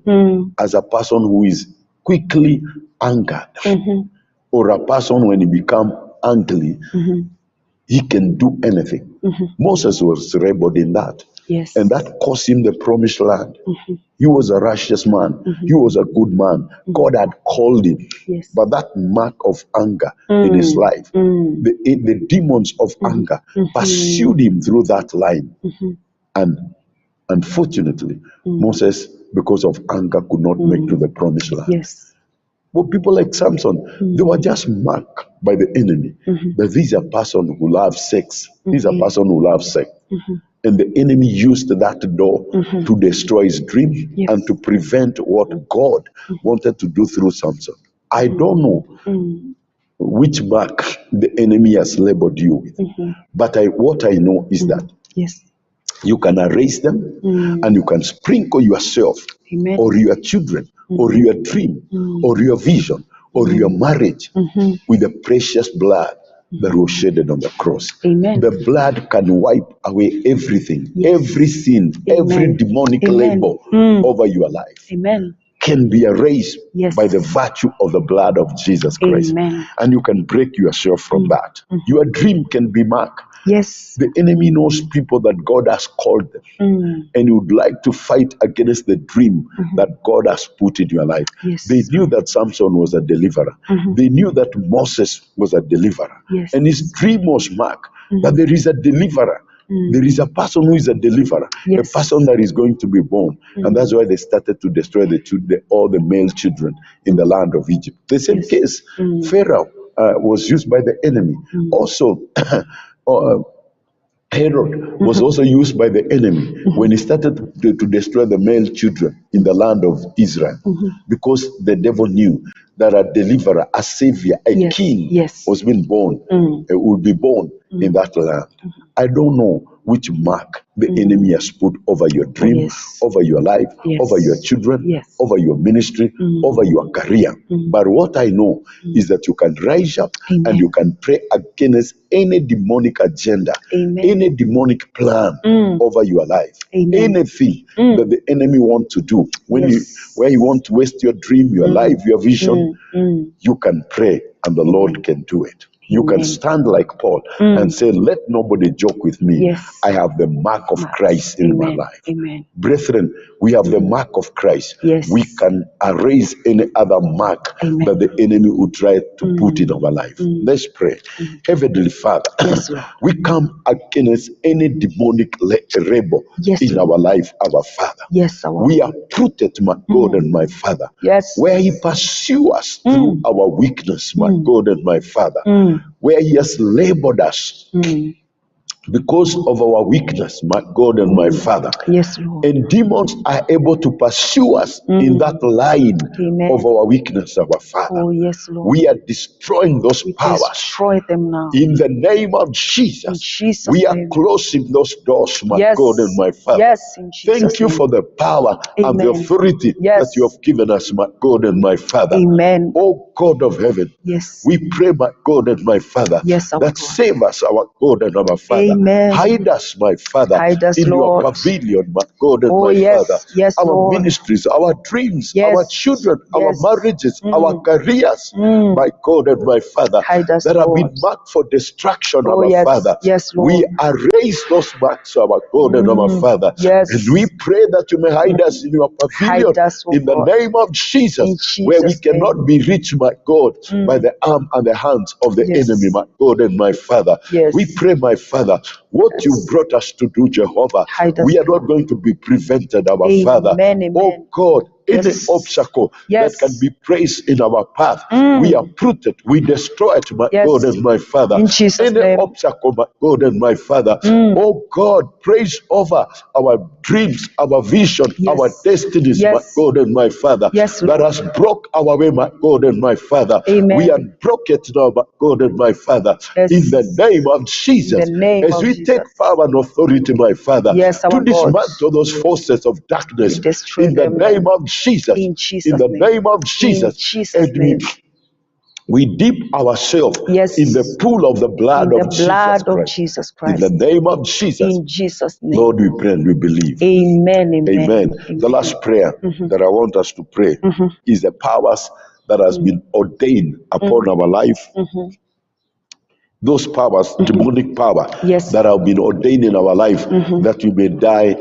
as a person who is quickly angered, or a person when he become angry, he can do anything. Moses was labeled in that. Yes. And that cost him the promised land. He was a righteous man. He was a good man. God had called him. Yes. But that mark of anger in his life, the demons of anger pursued him through that line. And unfortunately, Moses, because of anger, could not make to the promised land. Yes. But people like Samson, they were just marked by the enemy. That these are person who love sex. These are person who love sex. And the enemy used that door to destroy his dream and to prevent what God wanted to do through Samson. I don't know which mark the enemy has labeled you with. But what I know is that Yes. you can erase them and you can sprinkle yourself Amen. or your children or your dream or your vision or your marriage with the precious blood that was shedded on the cross. Amen. The blood can wipe away everything, every sin, every demonic label over your life. Amen. Can be erased Yes. by the virtue of the blood of Jesus Christ. Amen. And you can break yourself from that. Your dream can be marked. Yes. The enemy knows people that God has called them, and he would like to fight against the dream that God has put in your life. Yes. They knew that Samson was a deliverer. They knew that Moses was a deliverer. Yes. And his dream was marked. But there is a deliverer. There is a person who is a deliverer, Yes. a person that is going to be born. And that's why they started to destroy all the male children in the land of Egypt. The same case, Pharaoh was used by the enemy. Also, Herod was also used by the enemy when he started to destroy the male children in the land of Israel, because the devil knew that a deliverer, a savior, a king was being born, would be born in that land. I don't know which mark the enemy has put over your dream, over your life, over your children, over your ministry, over your career. But what I know is that you can rise up and you can pray against any demonic agenda, any demonic plan over your life, anything that the enemy wants to do. Where you want to waste your dream, your life, your vision, you can pray and the Lord can do it. You can stand like Paul and say, let nobody joke with me. Yes. I have the mark of Christ in my life. Amen. Brethren, we have the mark of Christ. Yes. We can erase any other mark that the enemy would try to put in our life. Let's pray. Heavenly Father, Yes, Lord. we come against any demonic rebel in our life, our Father. Yes, our We are rooted, my God and my Father. Yes. Where he pursues us through our weakness, my God and my Father. Where he has labored us because of our weakness, my God and my Father. Yes, Lord. And demons are able to pursue us in that line Amen. of our weakness, our Father. Oh, yes, Lord. We are destroying those We powers. destroy them now. In the name of In Jesus, Jesus' we are name. closing those doors, my Yes. God and my Father. Yes, in Jesus' Thank you name. for the power and the Amen. authority Yes. that you have given us, my God and my Father. Amen. Oh God of heaven, Yes. we pray, my God and my Father, Yes, our that God. save us, our God and our Father. Amen. Hide us, my Father, Hide us, in Lord. your pavilion, my God and Oh, my yes. Father. Yes, Our Lord. ministries, our dreams, Yes. our children, our Yes. marriages, our careers, my God and my Father, Hide us, that have been Lord. marked for destruction, Oh, our yes. Father. Yes, We Lord. erase those marks, our God and our Father. Yes. And we pray that you may hide us in your pavilion, Hide us, oh in the God. name of Jesus, In Jesus' where we name. cannot be reached, my God, by the arm and the hands of the Yes. enemy, my God and my Father. Yes. We pray, my Father, what you brought us to do, Jehovah, Hide us, we are not going to be prevented, our Father. Amen. Oh God, any Yes. obstacle Yes. that can be placed in our path, we uproot it, we destroy it, my Yes. God and my Father. In Jesus' Any name. obstacle, my God and my Father, oh God, praise over our dreams, our vision, Yes. our destinies, Yes. my God and my Father, Yes, that Lord. has broke our way, my God and my Father. Amen. We unbroke it now, my God and my Father, Yes. in the name of Jesus. In the name As of we Jesus. take power and authority, my Father, Yes, our to God. dismantle those forces of darkness, We destroy in the them. name of Jesus. In Jesus' In the name. name of Jesus. In Jesus' And name. we dip ourselves Yes. in the pool of the blood In of the Jesus blood of Christ. Jesus In the Christ. name of Jesus. In Jesus' name. Lord, we pray and we believe. Amen. Amen. Amen. Amen. The last prayer that I want us to pray is the powers that has been ordained upon our life. Those powers, demonic power, Yes. that have been ordained in our life, that we may die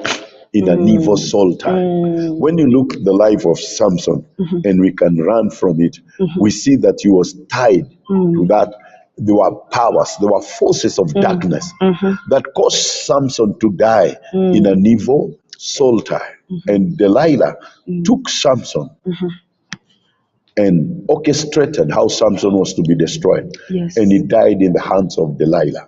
in an evil soul time. When you look at the life of Samson, and we can run from it, we see that he was tied to that. There were powers, there were forces of darkness that caused Samson to die in an evil soul time. And Delilah took Samson and orchestrated how Samson was to be destroyed. Yes. And he died in the hands of Delilah.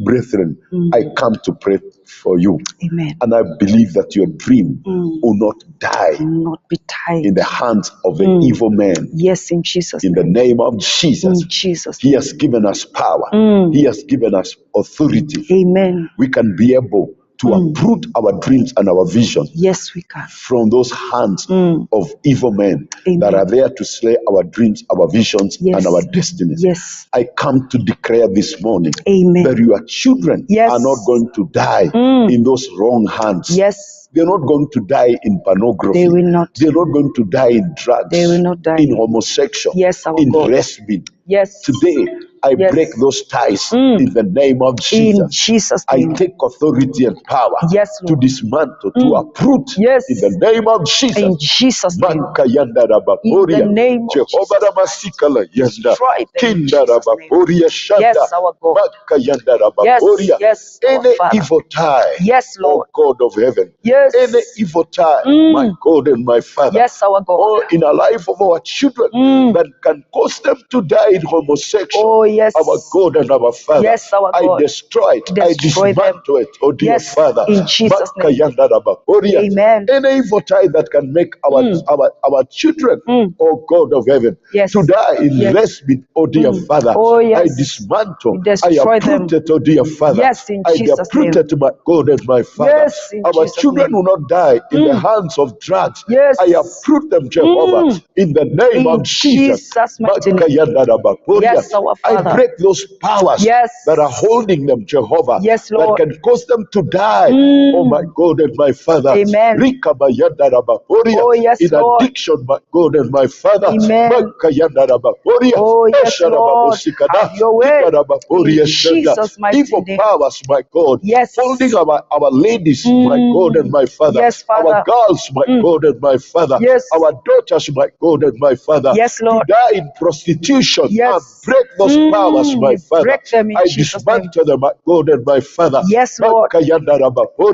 Brethren, I come to pray for you. Amen. And I believe that your dream will not die Will not be tied. in the hands of an evil man. Yes, in Jesus' In the name. name of Jesus. In Jesus' He name. has given us power. He has given us authority. Amen. We can be able to uproot our dreams and our visions Yes, we can. from those hands of evil men that are there to slay our dreams, our visions, Yes. and our destinies. Yes. I come to declare this morning Amen. that your children Yes. are not going to die in those wrong hands. Yes. They're not going to die in pornography. They will not. They're not going to die in drugs. They will not die. In homosexual. Yes, our in God. lesbian. Yes. Today, I Yes. break those ties in the name of Jesus. In Jesus' I name. take authority and power Yes, to Lord. dismantle, to uproot Yes. in the name of Jesus. In Jesus' name. Makayanda rabaporia, In the name of Jehovah Jesus ramasikala yanda, Destroy them in kinda Jesus' name. rabaporia shanda, Yes, our God. Makayanda Yes, rabaporia. yes, our Any Father. evil tie, Yes, Lord. oh God of heaven, Yes. any evil tie, my God and my Father, Yes, our God. or in the life of our children that can cause them to die in homosexual. Oh, yes. Our God and our Father, Yes, our I God. destroy it, I Destroy them. dismantle it, oh dear Yes, Father. in Jesus' name. Makayanda rabaporia. Amen. Any evil tie that can make our children, oh God of heaven, Yes. to die in Yes. lesbian, oh dear Father, Oh, yes. I dismantle, We destroy I uproot them. it, oh dear Father. Yes, in I Jesus' uproot name. it, my God and my Father. Yes, in Our Jesus' children name. will not die in the hands of drugs. Yes. I uproot them, Jehovah, in the name In of Jesus. Jesus' mighty name. Makayanda rabaporia. Yes, our I Father. break those powers Yes. that are holding them, Jehovah, Yes, that Lord. can cause them to die. Oh my God and my Father. Amen. Rikabayanda rabaporia. Oh, yes, In Lord. addiction, my God and my Father. Amen. Makayanda rabaporia. Oh, yes, Esha Lord. rababosikada. Have your way. Ikarabaporia In shanda. Jesus' mighty Evil name. powers, my God, Yes. holding our ladies, my God and my Father. Yes, Father. Our girls, my God and my Father. Yes. Our daughters, my God and my Father. Yes, Lord. To die in prostitution. Yes. And break those powers, my We Father. break them in I Jesus' name. dismantle them, my God and my Father. Yes, Lord.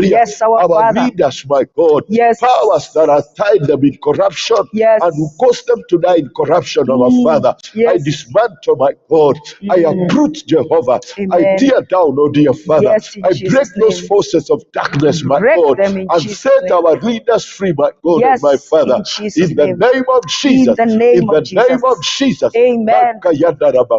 Yes, our Father. Leaders, my God. Yes. Powers that are tied them in corruption Yes. and who cause them to die in corruption, our Father. I Yes. dismantle, my God. I uproot, Jehovah. I Amen. tear down, oh dear Father. Yes, in I break Jesus' those name. forces of darkness, my Break God, them in and Jesus' set name. our leaders free, my God and Yes, my Father. in Jesus' In the name. name of Jesus. In the name In the of Jesus. name of Jesus. Amen.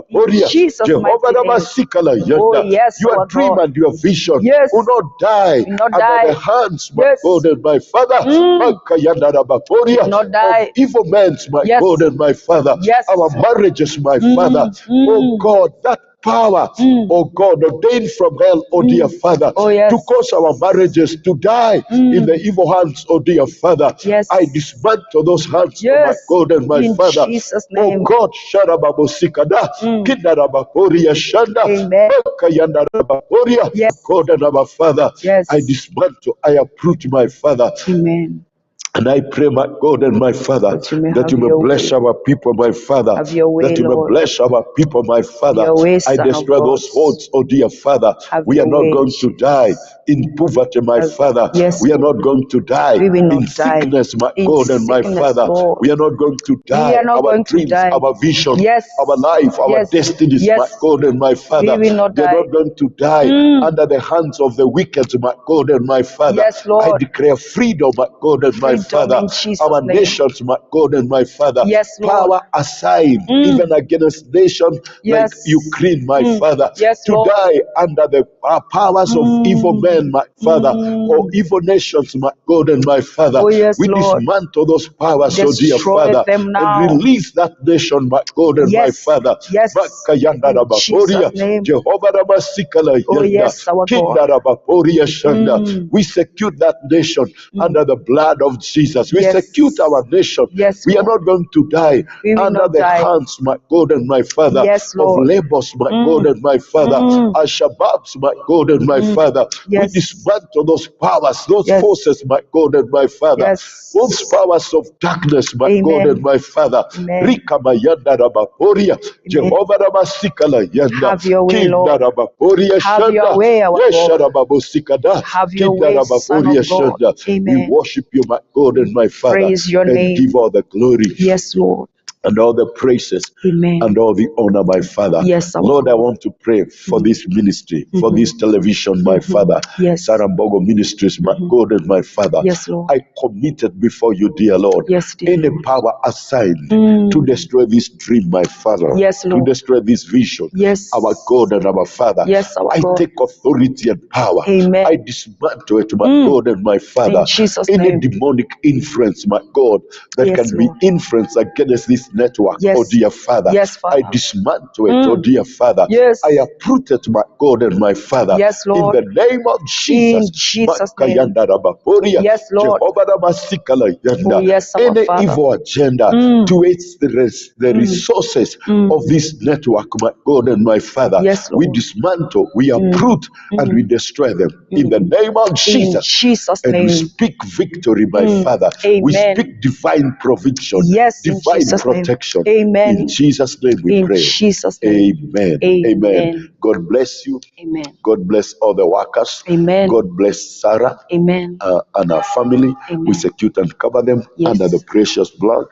In Jesus' Jehovah mighty name. Namasikala Oh, Yanda. yes, Your our dream God. and your vision Yes. will not die Will not under die. the hands, my Yes. God and my Father. Will not die. Of evil men, my Yes. God and my Father. Yes. Our marriages, my Father. Oh God, that power, oh God, ordained from hell, oh dear Father, Oh, yes. to cause our marriages to die in the evil hands, oh dear Father. Yes. I dismantle those hands, oh my Yes. God and my In Father. Jesus' Oh name. God, Sharababosikada, Kindarabaporia Shanda, Amen. Bakayandarabaporia, Yes. God and our Father. Yes. I dismantle, I uproot, my Father. Amen. And I pray, my God and my Father, That you may that you have may your bless way. our people, my Father. Have your way, That you may Lord. bless our people, my Father. Your way, I Son of destroy God. those hordes, oh dear Father. Have We are your not way, going to Jesus. die in poverty, my Father. Yes, We are not going to die we will in not die sickness, my in God and my sickness, Father. Lord. We are not going to We die. are not Our going to dreams, die. our vision, Yes. our life, our Yes. destinies, Yes. my God and my Father. We will not They are die. not going to die under the hands of the wicked, my God and my Father. Yes, Lord. I declare freedom, my God and my Freedom Father. in Jesus' Our name. nations, my God and my Father. Yes, Lord. Power assigned, even against nations like Yes. Ukraine, my Father. Yes, To Lord. die under the powers of evil men, my Father. Or evil nations, my God and my Father. Oh, yes, We Lord. dismantle those powers, oh dear Destroy Father. them now. And release that nation, my God and my Yes. Father. Yes. Makayanda In Jesus' rabaporia, name. Jehovah Ramasikala Oh, yanda, yes, our God. Kinda rabaporia shanda. We secure that nation under the blood of Jesus. We Yes. secure our nation. Yes, We are Lord. not going to die We will under not the die. hands, my God and my Father, Yes, of Lord. labors, my God and my Father, Al-Shabaabs, my God and my Father. We Yes. dismantle those powers, those Yes. forces, my God and my Father. Yes. Those powers of darkness, my Amen. God and my Father. Amen. Rika mayanda rabaporia, Jehovah rabasikala yanda, Have your way, Kinda Lord. rabaporia Have shanda, your way, our Yesha God. rababosikada, Have your Kinda way, Son rabaporia of God. shanda. We Amen. worship you, my God and my Father, Praise your and name. give all the glory Yes, Lord. and all the praises Amen. and all the honor, my Father. Yes, our Lord, I God. want to pray for this ministry, for this television, my Father. Yes. Mbogo Ministries, my God and my Father. Yes, Lord. I committed before you, dear Lord, Yes, dear any Lord. power assigned to destroy this dream, my Father, Yes, to Lord. destroy this vision, Yes. our God and our Father. Yes, our I God. take authority and power. Amen. I dismantle it, my God and my Father. In Jesus' Any name. demonic influence, my God, that Yes, can be Lord. influenced against this network, Yes. oh dear Father. Yes, Father. I dismantle it, oh dear Father. Yes. I uproot it, my God and my Father. Yes, In Lord. the name of Jesus. In Jesus' name. Makayanda rabaporia, Yes, Lord. Jehovah Ramasikala yanda. Oh, yes, our Any Father. evil agenda to waste the resources of this network, my God and my Father. Yes, We Lord. dismantle, we uproot, and we destroy them. In the name of In Jesus. Jesus' And we name. speak victory, my Father. We Amen. speak divine provision, Yes, in divine Jesus' name. protection. Amen. In Jesus' name we In pray. Jesus' name. Amen. Amen. God bless you. Amen. God bless all the workers. Amen. God bless Sarah Amen. and our family. Amen. We secure and cover them Yes. under the precious blood.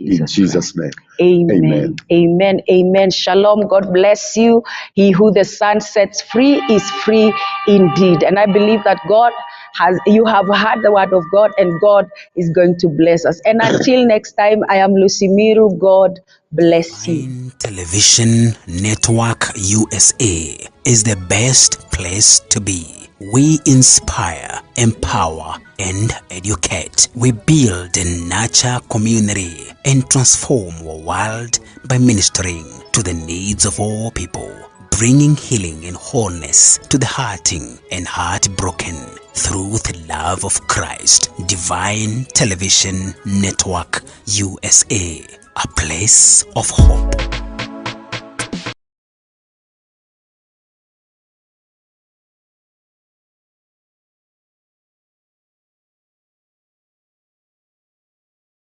In Jesus Jesus' name. Amen. Amen. Amen. Shalom. God bless you. He who the Son sets free is free indeed. And I believe that you have heard the word of God, and God is going to bless us. And until next time, I am Lucy Miru. God bless you. Divine Television Network USA is the best place to be. We inspire, empower, and educate. We build and nurture community and transform our world by ministering to the needs of all people, bringing healing and wholeness to the hurting and heartbroken through the love of Christ. Divine Television Network USA, a place of hope.